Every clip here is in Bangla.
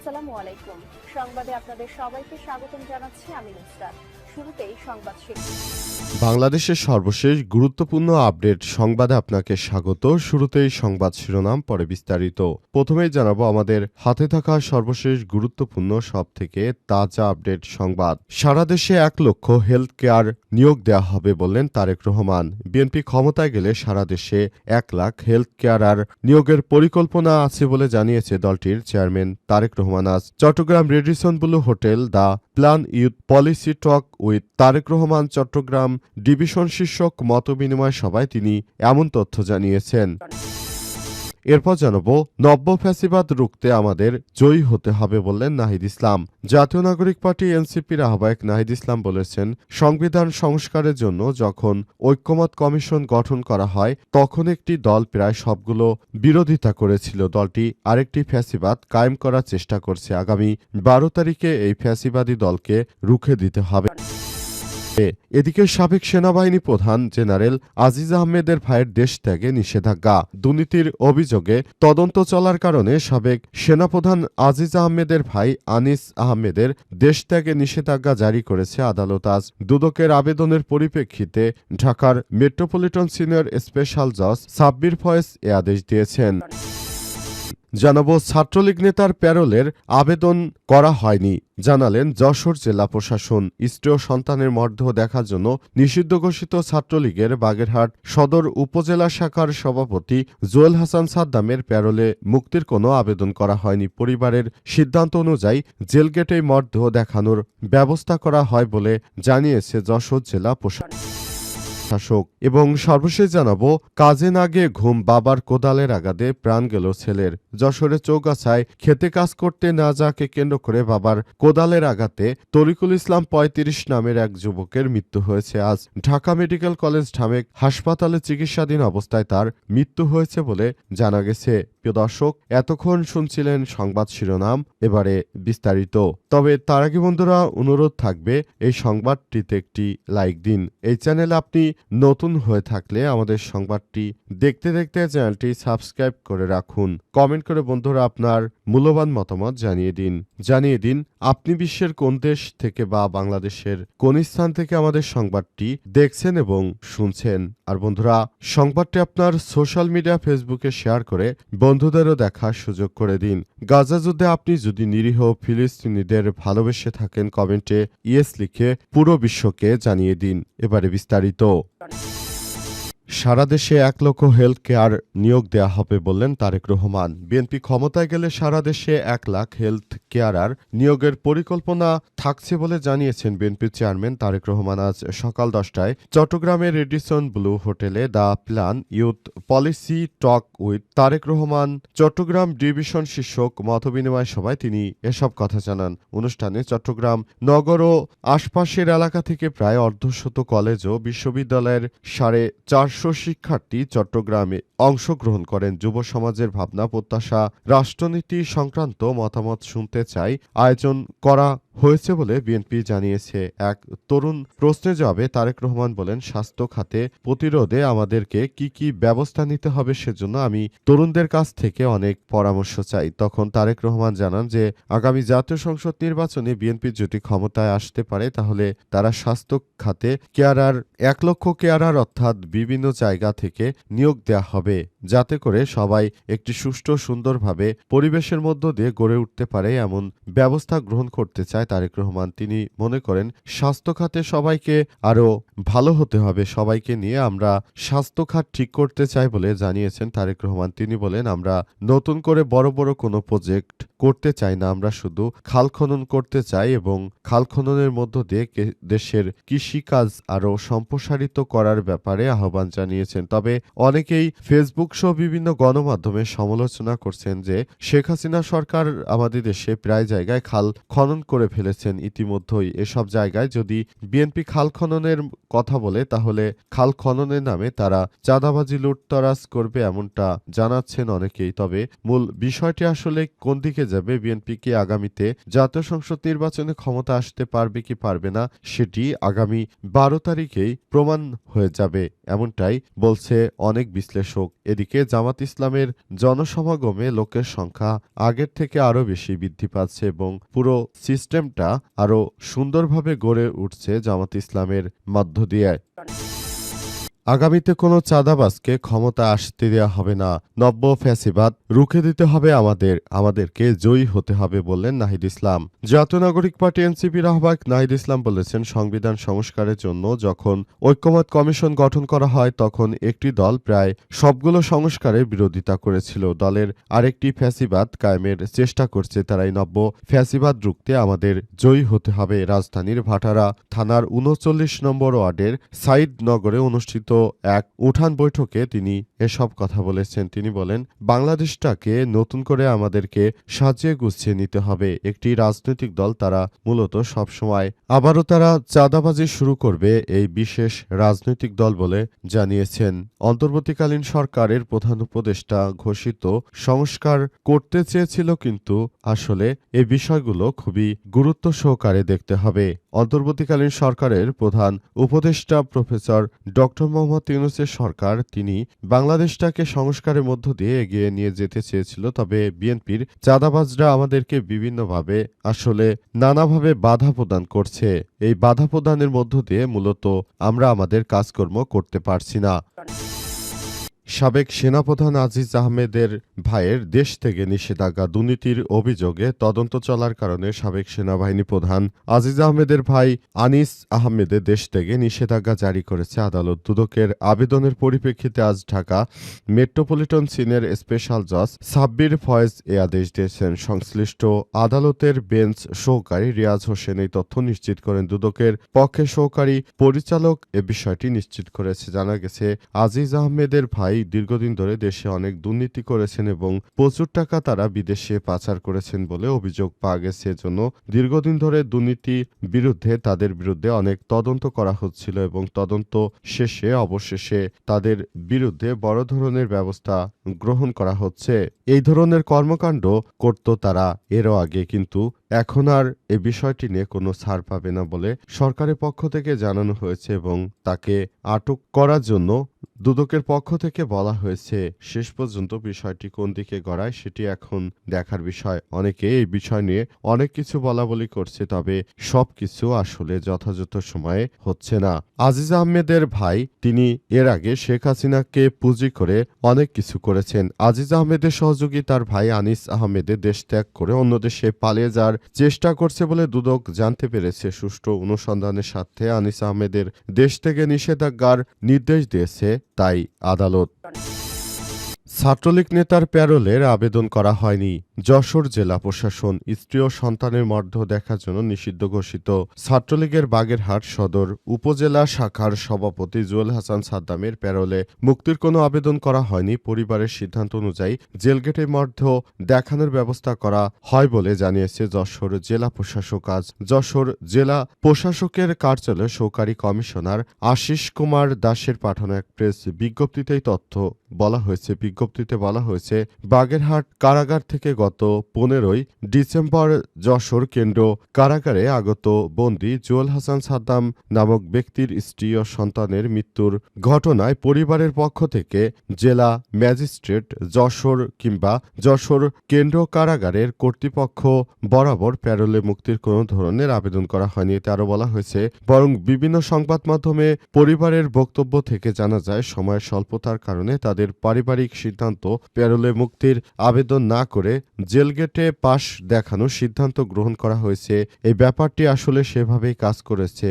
আসসালামু আলাইকুম। সংবাদে আপনাদের সবাইকে স্বাগতম জানাচ্ছি আমি নুসরাত। শুরুতেই সংবাদ শিরোনাম। বাংলাদেশের সর্বশেষ গুরুত্বপূর্ণ আপডেট সংবাদে আপনাকে স্বাগত। শুরুতেই সংবাদ শিরোনাম, পরে বিস্তারিত। প্রথমেই জানাবো আমাদের হাতে থাকা সর্বশেষ গুরুত্বপূর্ণ সবথেকে তাজা আপডেট সংবাদ। সারা দেশে 1 লক্ষ হেলথ কেয়ার নিয়োগ দেওয়া হবে বললেন তারেক রহমান। বিএনপি ক্ষমতায় গেলে সারা দেশে 1 লাখ হেলথ কেয়ারার নিয়োগের পরিকল্পনা আছে বলে জানিয়েছে দলটির চেয়ারম্যান তারেক রহমান আজ Chittagong Radisson Blu hotel the plan youth policy talk with Tarek Rahman Chittagong division শীর্ষক মতবিনিময় সভায় তিনি এমন তথ্য জানিয়েছেন। এরপর জানাবো নব্য ফ্যাসিবাদ রুখতে আমাদের জয়ী হতে হবে বললেন নাহিদ ইসলাম। জাতীয় নাগরিক পার্টি এনসিপির আহ্বায়ক নাহিদ ইসলাম বলেছেন, সংবিধান সংস্কারের জন্য যখন ঐক্যমত কমিশন গঠন করা হয় তখন একটি দল প্রায় সবগুলো বিরোধিতা করেছিল। দলটি আরেকটি ফ্যাসিবাদ কায়েম করার চেষ্টা করছে। আগামী 12 তারিখে এই ফ্যাসিবাদী দলকে রুখে দিতে হবে। এদিকে সাবেক সেনাবাহিনী প্রধান জেনারেল আজিজ আহমেদের ভাইয়ের দেশত্যাগে নিষেধাজ্ঞা। দুর্নীতির অভিযোগে তদন্ত চলার কারণে সাবেক সেনাপ্রধান আজিজ আহমেদের ভাই আনিস আহমেদের দেশত্যাগে নিষেধাজ্ঞা জারি করেছে আদালত। আজ দুদকের আবেদনের পরিপ্রেক্ষিতে ঢাকার মেট্রোপলিটন সিনিয়র স্পেশাল জজ সাব্বির ফয়েজ এ আদেশ দিয়েছেন। জানাবো ছাত্রলীগ নেতার প্যারোলের আবেদন করা হয়নি, জানালেন যশোর জেলা প্রশাসন। স্ত্রী ও সন্তানের মরদেহ দেখার জন্য নিষিদ্ধ ঘোষিত ছাত্রলীগের বাগেরহাট সদর উপজেলা শাখার সভাপতি জোয়েল হাসান সাদ্দামের প্যারোলে মুক্তির কোনো আবেদন করা হয়নি। পরিবারের সিদ্ধান্ত অনুযায়ী জেলগেটেই মরদেহ দেখানোর ব্যবস্থা করা হয় বলে জানিয়েছে যশোর জেলা প্রশাসন। এবং সর্বশেষ জানাবো কাজে না গিয়ে ঘুম, বাবার কোদালের আঘাতে প্রাণ গেল ছেলের। যশোরের চৌগাছায় খেতে কাজ করতে না যাকে কেন্দ্র করে বাবার কোদালের আঘাতে তরিকুল ইসলাম ৩৫ নামের এক যুবকের মৃত্যু হয়েছে। আজ ঢাকা মেডিকেল কলেজ ঢামেক হাসপাতালে চিকিৎসাধীন অবস্থায় তার মৃত্যু হয়েছে বলে জানা গেছে। প্রিয় দর্শক, এতক্ষণ শুনছিলেন সংবাদ শিরোনাম, এবারে বিস্তারিত। তবে তার আগে বন্ধুরা অনুরোধ থাকবে এই সংবাদটিতে একটি লাইক দিন। এই চ্যানেলে আপনি নতুন হয়ে থাকলে আমাদের সংবাদটি দেখতে দেখতে চ্যানেলটি সাবস্ক্রাইব করে রাখুন। কমেন্ট করে বন্ধুরা আপনার মূল্যবান মতামত জানিয়ে দিন আপনি বিশ্বের কোন দেশ থেকে বা বাংলাদেশের কোন স্থান থেকে আমাদের সংবাদটি দেখছেন এবং শুনছেন। আর বন্ধুরা, সংবাদটি আপনার সোশ্যাল মিডিয়া ফেসবুকে শেয়ার করে বন্ধুদেরও দেখার সুযোগ করে দিন। গাজা যুদ্ধে আপনি যদি নিরীহ ফিলিস্তিনিদের ভালোবেসে থাকেন কমেন্টে ইয়েস লিখে পুরো বিশ্বকে জানিয়ে দিন। এবারে বিস্তারিত। সারা দেশে 1 লক্ষ হেলথ কেয়ার নিয়োগ দেওয়া হবে বললেন তারেক রহমান। বিএনপি ক্ষমতায় গেলে সারা দেশে 1 লাখ হেলথ কেয়ারার নিয়োগের পরিকল্পনা থাকছে বলে জানিয়েছেন বিএনপির চেয়ারম্যান তারেক রহমান। আজ সকাল 10টায় চট্টগ্রামের রেডিসন ব্লু হোটেলে the plan youth policy talk with Tarek Rahman Chittagong division শীর্ষক মতবিনিময় সভায় তিনি এসব কথা জানান। অনুষ্ঠানে চট্টগ্রাম নগর ও আশপাশের এলাকা থেকে প্রায় অর্ধশত কলেজ ও বিশ্ববিদ্যালয়ের 450 শিক্ষার্থী চট্টগ্রামে অংশগ্রহণ করেন। যুব সমাজের ভাবনা, প্রত্যাশা, রাষ্ট্রনীতি সংক্রান্ত মতামত শুনতে চাই আয়োজন করা হয়েছে বলে বিএনপি জানিয়েছে। এক তরুণ প্রশ্নের জবাবে তারেক রহমান বলেন, স্বাস্থ্য খাতে প্রতিরোধে আমাদেরকে কি ব্যবস্থা নিতে হবে সেজন্য আমি তরুণদের কাছ থেকে অনেক পরামর্শ চাই। তখন তারেক রহমান জানান যে আগামী জাতীয় সংসদ নির্বাচনে বিএনপি যদি ক্ষমতায় আসতে পারে তাহলে তারা স্বাস্থ্য খাতে কেয়ারার 1 লক্ষ কেয়ারার অর্থাৎ বিভিন্ন জায়গা থেকে নিয়োগ দেওয়া হবে, যাতে করে সবাই একটি সুষ্ঠু সুন্দরভাবে পরিবেশের মধ্য দিয়ে গড়ে উঠতে পারে এমন ব্যবস্থা গ্রহণ করতে চায় তারেক রহমান। তিনি মনে করেন স্বাস্থ্য খাতে সবাইকে আরও ভালো হতে হবে। সবাইকে নিয়ে আমরা স্বাস্থ্য খাত ঠিক করতে চাই বলে জানিয়েছেন তারেক রহমান। তিনি বলেন, আমরা নতুন করে বড় বড় কোনো প্রজেক্ট করতে চাই না, আমরা শুধু খাল খনন করতে চাই এবং খাল খননের মধ্য দিয়ে দেশের কৃষিকাজ আরও সম্প্রসারিত করার ব্যাপারে আহ্বান জানিয়েছেন। তবে অনেকেই ফেসবুক সহ বিভিন্ন গণমাধ্যমে সমালোচনা করছেন যে শেখ হাসিনা সরকার আমাদের দেশে প্রায় জায়গায় খাল খনন করে ফেলেছেন। ইতিমধ্যেই এসব জায়গায় যদি বিএনপি খাল খননের কথা বলে তাহলে খাল খননের নামে তারা চাঁদাবাজি লুটতরাজ করবে এমনটা জানাচ্ছেন অনেকেই। তবে মূল বিষয়টি আসলে কোন দিকে যাবে। বিএনপি কি আগামীতে জাতীয় সংসদ নির্বাচনে ক্ষমতা আসতে পারবে কি পারবে না সেটি আগামী ১২ তারিখেই প্রমাণ হয়ে যাবে, এমনটাই বলছে অনেক বিশ্লেষক। এদিকে জামাত ইসলামের জনসমাগমে লোকের সংখ্যা আগের থেকে আরও বেশি বৃদ্ধি পাচ্ছে এবং পুরো সিস্টেমটা আরও সুন্দরভাবে গড়ে উঠছে জামাত ইসলামের মধ্য দিয়ে। আগামীতে কোনো চাঁদাবাজকে ক্ষমতা আসতে দেওয়া হবে না। নব্য ফ্যাসিবাদ রুখে দিতে হবে আমাদেরকে জয়ী হতে হবে বললেন নাহিদ ইসলাম। জাতীয় নাগরিক পার্টি এনসিপির আহ্বায়ক নাহিদ ইসলাম বলেছেন, সংবিধান সংস্কারের জন্য যখন ঐকমত্য কমিশন গঠন করা হয় তখন একটি দল প্রায় সবগুলো সংস্কারের বিরোধিতা করেছিল। দলের আরেকটি ফ্যাসিবাদ কায়েমের চেষ্টা করছে। তারাই নব্য ফ্যাসিবাদ রুখতে আমাদের জয়ী হতে হবে। রাজধানীর ভাটারা থানার ৩৯ নম্বর ওয়ার্ডের সাইদনগরে অনুষ্ঠিত এক উঠান বৈঠকে তিনি এসব কথা বলেছেন। তিনি বলেন, বাংলাদেশটাকে নতুন করে আমাদেরকে সাজিয়ে গুছিয়ে নিতে হবে। একটি রাজনৈতিক দল তারা মূলত সবসময় আবারও তারা চাঁদাবাজি শুরু করবে এই বিশেষ রাজনৈতিক দল বলে জানিয়েছেন। অন্তর্বর্তীকালীন সরকারের প্রধান উপদেষ্টা ঘোষিত সংস্কার করতে চেয়েছিল, কিন্তু আসলে এই বিষয়গুলো খুবই গুরুত্ব সহকারে দেখতে হবে। অন্তর্বর্তীকালীন সরকারের প্রধান উপদেষ্টা প্রফেসর ডক্টর মোহাম্মদ ইউনূসের সরকার, তিনি বাংলাদেশটাকে সংস্কারের মধ্য দিয়ে এগিয়ে নিয়ে যেতে চেয়েছিল। তবে বিএনপির চাঁদাবাজরা আমাদেরকে বিভিন্নভাবে আসলে নানাভাবে বাধা প্রদান করছে। এই বাধা প্রদানের মধ্য দিয়ে মূলত আমরা আমাদের কাজকর্ম করতে পারছি না। সাবেক সেনাপ্রধান আজিজ আহমেদের ভাইয়ের দেশ থেকে নিষেধাজ্ঞা। দুর্নীতির অভিযোগে তদন্ত চলার কারণে সাবেক সেনাবাহিনী প্রধান আজিজ আহমেদের ভাই আনিস আহমেদের দেশ থেকে নিষেধাজ্ঞা জারি করেছে আদালত। দুদকের আবেদনের পরিপ্রেক্ষিতে আজ ঢাকা মেট্রোপলিটন সিনিয়র স্পেশাল জজ সাব্বির ফয়েজ এ আদেশ দিয়েছেন। সংশ্লিষ্ট আদালতের বেঞ্চ সহকারী রিয়াজ হোসেন এই তথ্য নিশ্চিত করেন। দুদকের পক্ষে সহকারী পরিচালক এ বিষয়টি নিশ্চিত করেছে। জানা গেছে, আজিজ আহমেদের ভাই দীর্ঘদিন ধরে দেশে অনেক দুর্নীতি করেছেন এবং প্রচুর টাকা তারা বিদেশে পাচার করেছেন বলে অভিযোগ পাওয়া গেছে। এজন্য দীর্ঘদিন ধরে দুর্নীতির বিরুদ্ধে তাদের বিরুদ্ধে অনেক তদন্ত করা হচ্ছিল এবং তদন্ত শেষে অবশেষে তাদের বিরুদ্ধে বড় ধরনের ব্যবস্থা গ্রহণ করা হচ্ছে। এই ধরনের কর্মকাণ্ড করত তারা এরও আগে, কিন্তু এখন আর এ বিষয়টি নিয়ে কোনো ছাড় পাবে না বলে সরকারের পক্ষ থেকে জানানো হয়েছে এবং তাকে আটক করার জন্য দুদকের পক্ষ থেকে বলা হয়েছে। শেষ পর্যন্ত বিষয়টি কোন দিকে গড়ায় সেটি এখন দেখার বিষয়। অনেকে এই বিষয় নিয়ে অনেক কিছু বলাবলি করছে, তবে সবকিছু আসলে যথাযথ সময়ে হচ্ছে না। আজিজ আহমেদের ভাই, তিনি এর আগে শেখ হাসিনাকে পুঁজি করে অনেক কিছু করেছেন। আজিজ আহমেদের সহযোগী তার ভাই আনিস আহমেদের দেশ ত্যাগ করে অন্য দেশে পালিয়ে যাওয়ার চেষ্টা করছে বলে দুদক জানতে পেরেছে। সুষ্ঠু অনুসন্ধানের স্বার্থে আনিস আহমেদের দেশ থেকে নিষেধাজ্ঞার নির্দেশ দিয়েছে তাই আদালত। ছাত্রলীগ নেতার প্যারোলের আবেদন করা হয়নি। যশোর জেলা প্রশাসন স্ত্রী ও সন্তানের মর্ধ দেখার জন্য নিষিদ্ধ ঘোষিত ছাত্রলীগের বাগেরহাট সদর উপজেলা শাখার সভাপতি জুয়েল হাসান সাদ্দামের প্যারোলে মুক্তির কোনো আবেদন করা হয়নি। পরিবারের সিদ্ধান্ত অনুযায়ী জেলগেটে মর্ধ দেখানোর ব্যবস্থা করা হয় বলে জানিয়েছে যশোর জেলা প্রশাসক। আজ যশোর জেলা প্রশাসকের কার্যালয়ে সহকারী কমিশনার আশিস কুমার দাসের পাঠানো এক প্রেস বিজ্ঞপ্তিতেই তথ্য বলা হয়েছে। বিজ্ঞপ্তিতে বলা হয়েছে, বাগেরহাট কারাগার থেকে গত 15ই ডিসেম্বর যশোর কেন্দ্র কারাগারে আগত বন্দী জুয়েল হাসান সাদ্দাম নামক ব্যক্তির স্ত্রী ও সন্তানের মৃত্যুর ঘটনায় পরিবারের পক্ষ থেকে জেলা ম্যাজিস্ট্রেট যশোর কিংবা যশোর কেন্দ্র কারাগারের কর্তৃপক্ষ বরাবর প্যারোলে মুক্তির কোনো ধরনের আবেদন করা হয়নি। এতে আরও বলা হয়েছে, বরং বিভিন্ন সংবাদ মাধ্যমে পরিবারের বক্তব্য থেকে জানা যায় সময়ের স্বল্পতার কারণে তাদের পারিবারিক সিদ্ধান্ত প্যারোলে মুক্তির আবেদন না করে জেলগেটে পাশ দেখানোর সিদ্ধান্ত গ্রহণ করা হয়েছে। এই ব্যাপারটি আসলে সেভাবেই কাজ করেছে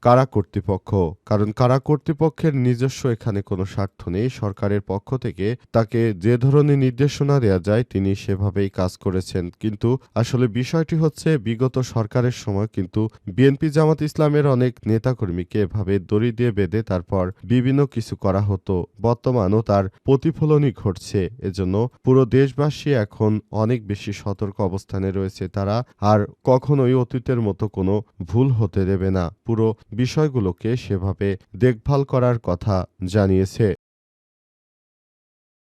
কারা কর্তৃপক্ষ, কারণ কারা কর্তৃপক্ষের নিজস্ব এখানে কোনো স্বার্থ নেই। সরকারের পক্ষ থেকে তাকে যে ধরনের নির্দেশনা দেওয়া যায় তিনি সেভাবেই কাজ করেছেন। কিন্তু আসলে বিষয়টি হচ্ছে, বিগত সরকারের সময় কিন্তু বিএনপি জামাত ইসলামের অনেক নেতাকর্মীকে এভাবে দড়ি দিয়ে বেঁধে তারপর বিভিন্ন কিছু করা হতো। বর্তমানও তার প্রতিফলনই ঘটছে। এজন্য পুরো দেশবাসী এখন অনেক বেশি সতর্ক অবস্থানে রয়েছে। তারা আর কখনোই অতীতের মতো কোনো ভুল হতে দেবে না। পুরো বিষয়গুলোকে সেভাবে দেখভাল করার কথা জানিয়েছে।